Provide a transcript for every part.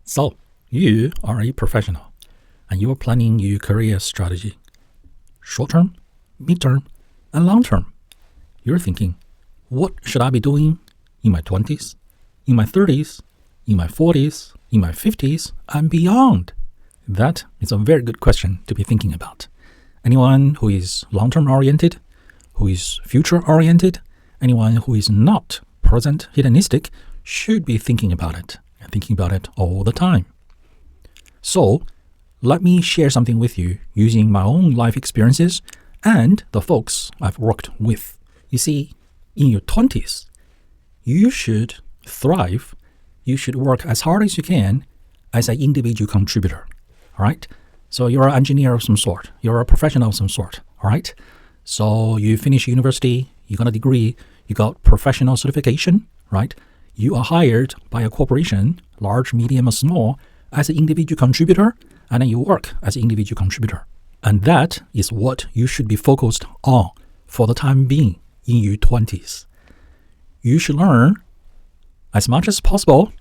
So, you are a professional and you are planning your career strategy. Short term, mid term, and long term. You're thinking, what should I be doing in my 20s, in my 30s, in my 40s, in my 50s, and beyond? That is a very good question to be thinking about. Anyone who is long-term oriented, who is future-oriented, anyone who is not present hedonistic should be thinking about it, and thinking about it all the time. So, let me share something with you using my own life experiences and the folks I've worked with. You see, in your 20s, you should thrive, you should work as hard as you can as an individual contributor, all right? So you're an engineer of some sort, you're a professional of some sort, all right? So you finish university, you got a degree, you got professional certification, right? You are hired by a corporation, large, medium, or small, as an individual contributor, and then you work as an individual contributor. And that is what you should be focused on for the time being in your 20s. You should learn as much as possible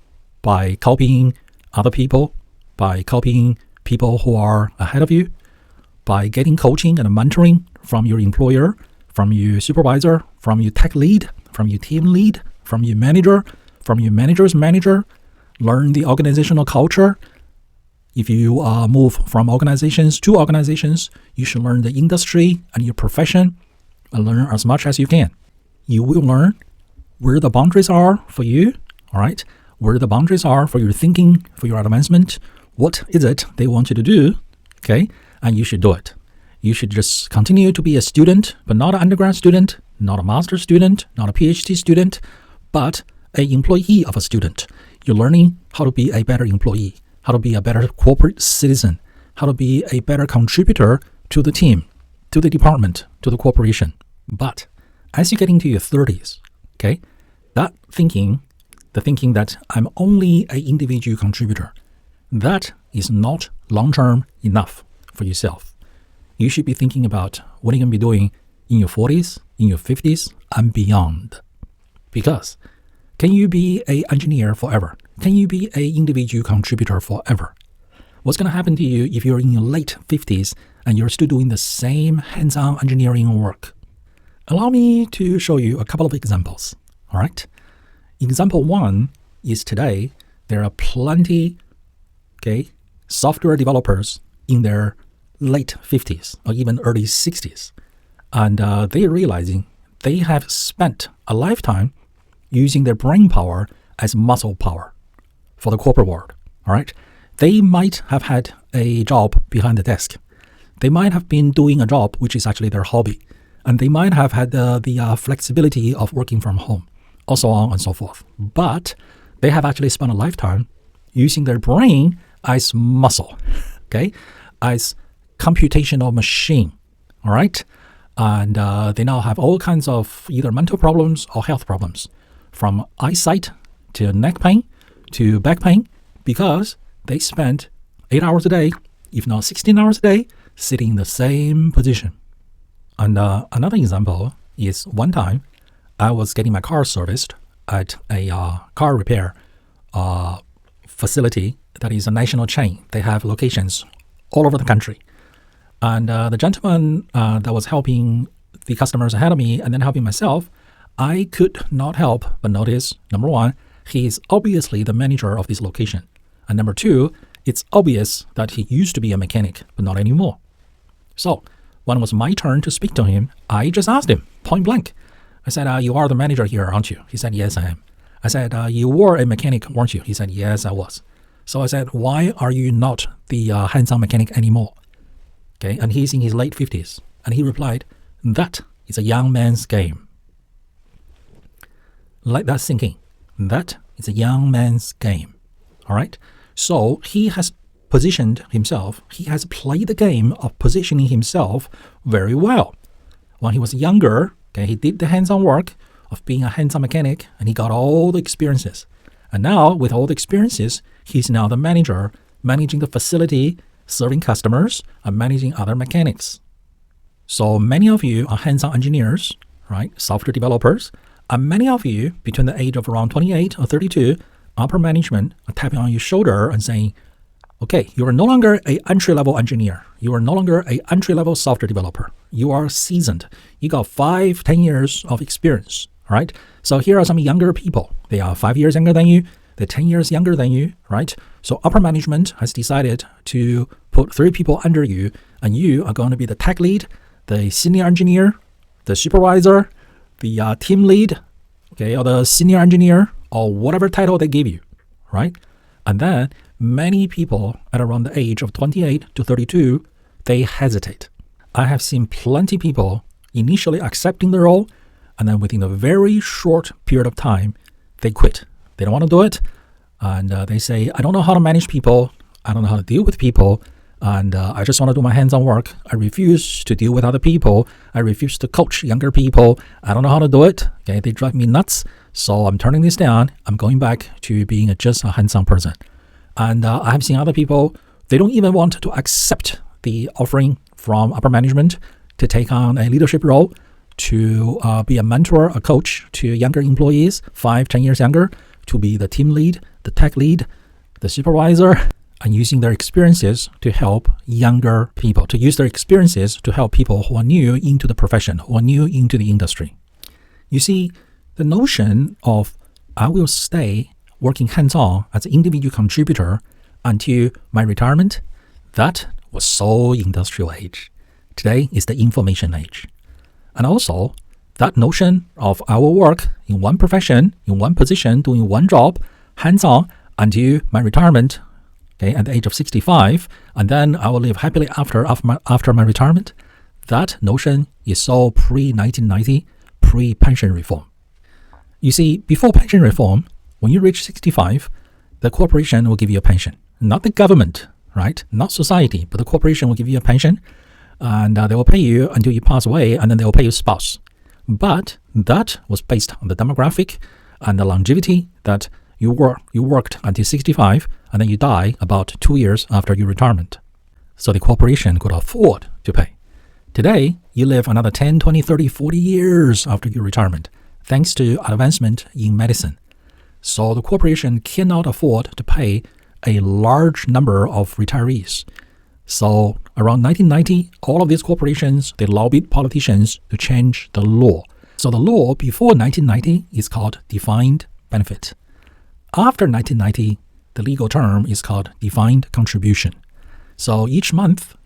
by copying other people, by copying people who are ahead of you, by getting coaching and mentoring from your employer, from your supervisor, from your tech lead, from your team lead, from your manager, from your manager's manager. Learn the organizational culture. If you move from organizations to organizations, you should learn the industry and your profession and learn as much as you can. You will learn where the boundaries are for you, all right? Where the boundaries are for your thinking, for your advancement. What is it they want you to do, okay? And you should do it. You should just continue to be a student, but not an undergrad student, not a master's student, not a PhD student, but an employee of a student. You're learning how to be a better employee, how to be a better corporate citizen, how to be a better contributor to the team, to the department, to the corporation. But as you get into your 30s, okay, that thinking, the thinking that I'm only an individual contributor, that is not long-term enough for yourself. You should be thinking about what you're going to be doing in your 40s, in your 50s, and beyond. Because can you be an engineer forever? Can you be an individual contributor forever? What's going to happen to you if you're in your late 50s and you're still doing the same hands-on engineering work? Allow me to show you a couple of examples, all right? Example one is today, there are plenty, software developers in their late 50s or even early 60s. And they're realizing they have spent a lifetime using their brain power as muscle power for the corporate world, all right? They might have had a job behind the desk. They might have been doing a job which is actually their hobby. And they might have had the flexibility of working from home, or so on and so forth. But they have actually spent a lifetime using their brain as muscle, as computational machine, all right? And they now have all kinds of either mental problems or health problems, from eyesight to neck pain to back pain, because they spent 8 hours a day, if not 16 hours a day, sitting in the same position. And another example is one time I was getting my car serviced at a car repair facility that is a national chain. They have locations all over the country. And the gentleman that was helping the customers ahead of me and then helping myself, I could not help but notice, number one, he is obviously the manager of this location. And number two, it's obvious that he used to be a mechanic, but not anymore. So when it was my turn to speak to him, I just asked him, point blank. I said, you are the manager here, aren't you? He said, yes, I am. I said, you were a mechanic, weren't you? He said, yes, I was. So I said, why are you not the hands-on mechanic anymore? Okay, and he's in his late 50s. And he replied, that is a young man's game. Let that sink in. That is a young man's game. All right? So he has positioned himself, he has played the game of positioning himself very well. When he was younger, he did the hands-on work of being a hands-on mechanic, and he got all the experiences. And now, with all the experiences, he's now the manager, managing the facility, serving customers, and managing other mechanics. So many of you are hands-on engineers, right? Software developers. And many of you, between the age of around 28 or 32, upper management are tapping on your shoulder and saying, okay, you are no longer an entry-level engineer. You are no longer an entry-level software developer. You are seasoned. You got 5-10 years of experience, all right? So here are some younger people. They are 5 years younger than you. They're 10 years younger than you, right? So upper management has decided to put 3 people under you, and you are going to be the tech lead, the senior engineer, the supervisor, the team lead, okay, or the senior engineer, or whatever title they give you, right? And then many people at around the age of 28 to 32, they hesitate. I have seen plenty of people initially accepting the role, and then within a very short period of time, they quit. They don't want to do it, and they say, I don't know how to manage people, I don't know how to deal with people, and I just want to do my hands-on work. I refuse to deal with other people. I refuse to coach younger people. I don't know how to do it. Okay, they drive me nuts, so I'm turning this down. I'm going back to being just a hands-on person. And I have seen other people, they don't even want to accept the offering from upper management to take on a leadership role, to be a mentor, a coach to younger employees, 5-10 years younger, to be the team lead, the tech lead, the supervisor, and using their experiences to help younger people, to use their experiences to help people who are new into the profession, who are new into the industry. You see, the notion of I will stay working hands-on as an individual contributor until my retirement, that was so industrial age. Today is the information age. And also, that notion of I will work in one profession, in one position, doing one job, hands-on, until my retirement, okay, at the age of 65, and then I will live happily after my retirement. That notion is so pre-1990, pre-pension reform. You see, before pension reform, when you reach 65, the corporation will give you a pension. Not the government, right? Not society, but the corporation will give you a pension, and they will pay you until you pass away, and then they will pay your spouse. But that was based on the demographic and the longevity that you worked until 65, and then you die about 2 years after your retirement. So the corporation could afford to pay. Today, you live another 10, 20, 30, 40 years after your retirement, thanks to advancement in medicine. So the corporation cannot afford to pay a large number of retirees. So around 1990, all of these corporations, they lobbied politicians to change the law. So the law before 1990 is called defined benefit. After 1990, the legal term is called defined contribution. So each month,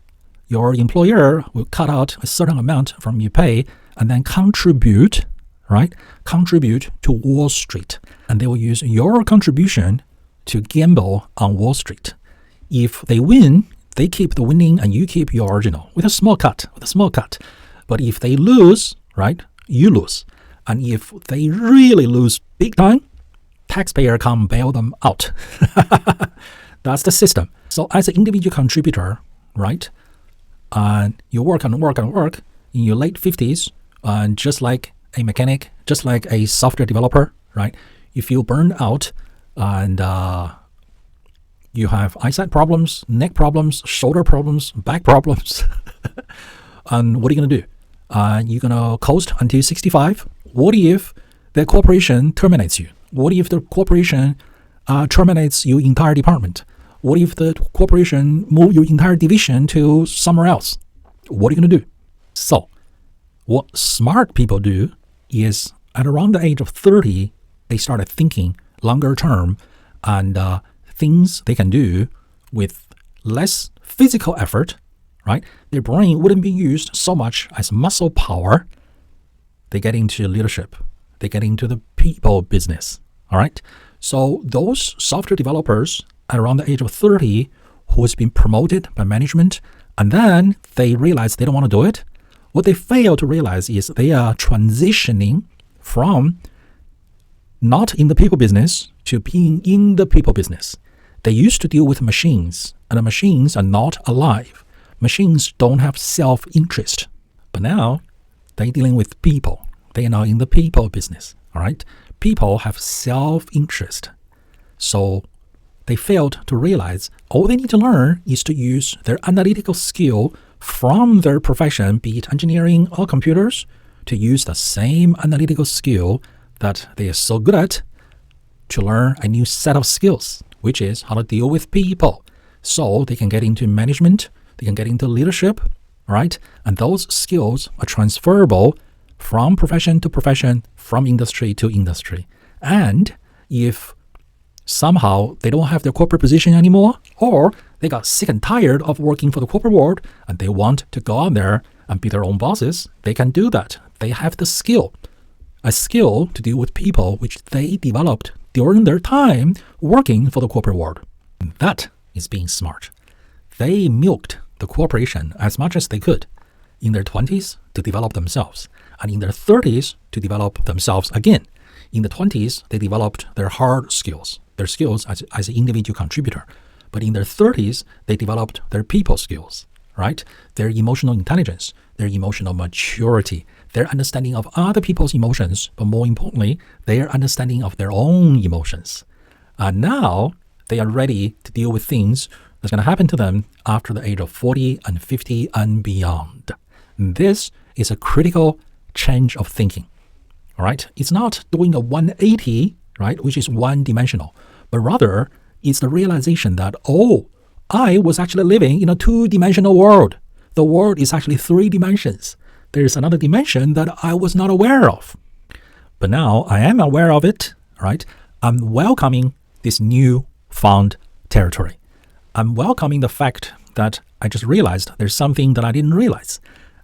your employer will cut out a certain amount from your pay and then contribute, right? Contribute to Wall Street. And they will use your contribution to gamble on Wall Street. If they win, they keep the winning and you keep your original with a small cut. But if they lose, right, you lose. And if they really lose big time, taxpayer come bail them out. That's the system. So as an individual contributor, right, you work in your late 50s, and just like a mechanic, just like a software developer, right, you feel burned out, and you have eyesight problems, neck problems, shoulder problems, back problems. And what are you going to do? You're going to coast until 65? What if the corporation terminates you? What if the corporation terminates your entire department? What if the corporation moves your entire division to somewhere else? What are you going to do? So, what smart people do is at around the age of 30, they started thinking longer term and things they can do with less physical effort, right? Their brain wouldn't be used so much as muscle power. They get into leadership. They get into the people business, all right? So those software developers at around the age of 30 who has been promoted by management, and then they realize they don't want to do it, what they fail to realize is they are transitioning from not in the people business to being in the people business. They used to deal with machines, and the machines are not alive. Machines don't have self-interest. But now, they're dealing with people. They are now in the people business, all right? People have self-interest. So they failed to realize all they need to learn is to use their analytical skill from their profession, be it engineering or computers, to use the same analytical skill that they are so good at to learn a new set of skills, which is how to deal with people. So they can get into management, they can get into leadership, right? And those skills are transferable from profession to profession, from industry to industry. And if somehow they don't have their corporate position anymore, or they got sick and tired of working for the corporate world and they want to go out there and be their own bosses, they can do that. They have the skill, a skill to deal with people which they developed during their time working for the corporate world. That is being smart. They milked the corporation as much as they could in their 20s to develop themselves, and in their 30s to develop themselves again. In the 20s, they developed their hard skills, their skills as an individual contributor. But in their 30s, they developed their people skills, right? Their emotional intelligence, their emotional maturity, their understanding of other people's emotions, but more importantly, their understanding of their own emotions. And now they are ready to deal with things that's going to happen to them after the age of 40 and 50 and beyond. This is a critical change of thinking. All right, it's not doing a 180, right, which is one-dimensional, but rather it's the realization that, oh, I was actually living in a two-dimensional world. The world is actually 3 dimensions. There's another dimension that I was not aware of. But now I am aware of it, right? I'm welcoming this new found territory. I'm welcoming the fact that I just realized there's something that I didn't realize.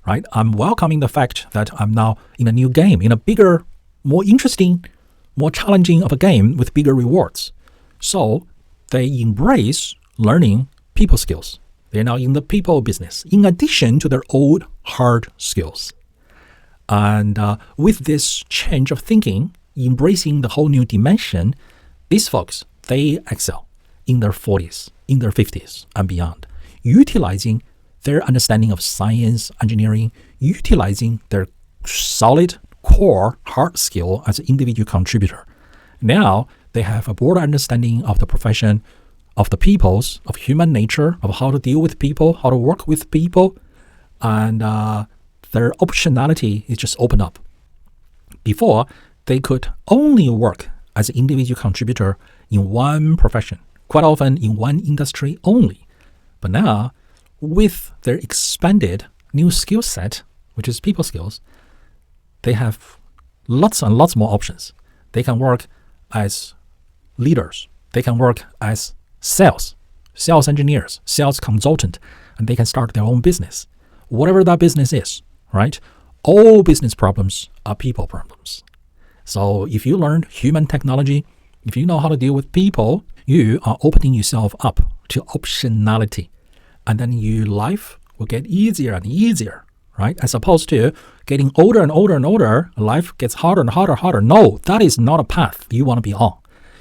Right? I'm welcoming the fact that I'm now in a new game, in a bigger, more interesting, more challenging of a game with bigger rewards. So they embrace learning people skills. They're now in the people business, in addition to their old hard skills. And with this change of thinking, embracing the whole new dimension, these folks, they excel in their 40s, in their 50s and beyond, utilizing their understanding of science, engineering, utilizing their solid core hard skill as an individual contributor. Now they have a broader understanding of the profession, of the peoples, of human nature, of how to deal with people, how to work with people, and their optionality is just opened up. Before, they could only work as an individual contributor in one profession, quite often in one industry only. But now, with their expanded new skill set, which is people skills, they have lots and lots more options. They can work as leaders. They can work as sales engineers, sales consultant, and they can start their own business. Whatever that business is, right? All business problems are people problems. So if you learned human technology, if you know how to deal with people, you are opening yourself up to optionality. And then your life will get easier and easier, right? As opposed to getting older and older and older, life gets harder and harder and harder. No, that is not a path you want to be on.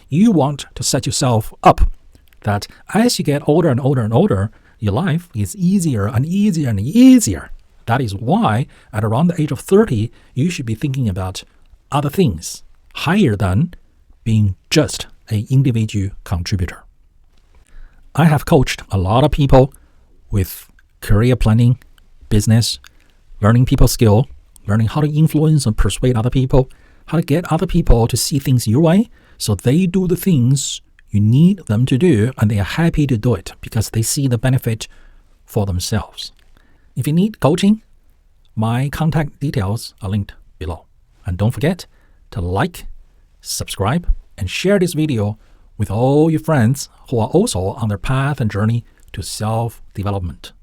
You want to set yourself up that as you get older and older and older, your life is easier and easier and easier. That is why at around the age of 30, you should be thinking about other things higher than being just an individual contributor. I have coached a lot of people with career planning, business, learning people skill, learning how to influence and persuade other people, how to get other people to see things your way so they do the things you need them to do and they are happy to do it because they see the benefit for themselves. If you need coaching, my contact details are linked below. And don't forget to like, subscribe, and share this video with all your friends who are also on their path and journey to self-development.